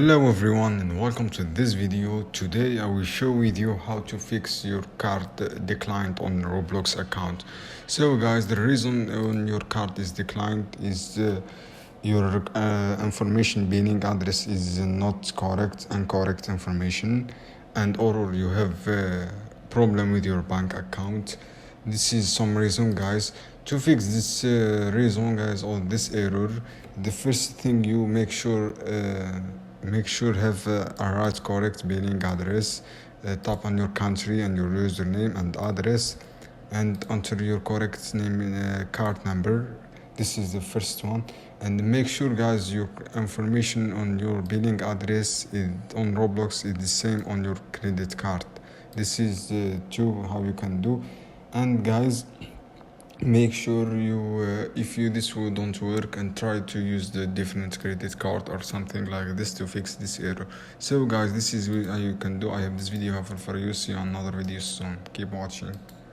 Hello everyone and welcome to this video. Today I will show with you how to fix your card declined on Roblox account. So guys, the reason on your card is declined is your information billing address is not correct, incorrect information, and or you have problem with your bank account. This is some reason, guys. To fix this reason, guys, or this error, the first thing you make sure have a right correct billing address. Tap on your country and your username and address, and enter your correct name card number. This is the first one. And make sure, guys, your information on your billing address on Roblox is the same on your credit card. This is two how you can do. And guys, make sure you if you this will don't work, and try to use the different credit card or something like this to fix this error. So guys, this is how you can do. I have this video helpful for you. See you on another video soon. Keep watching.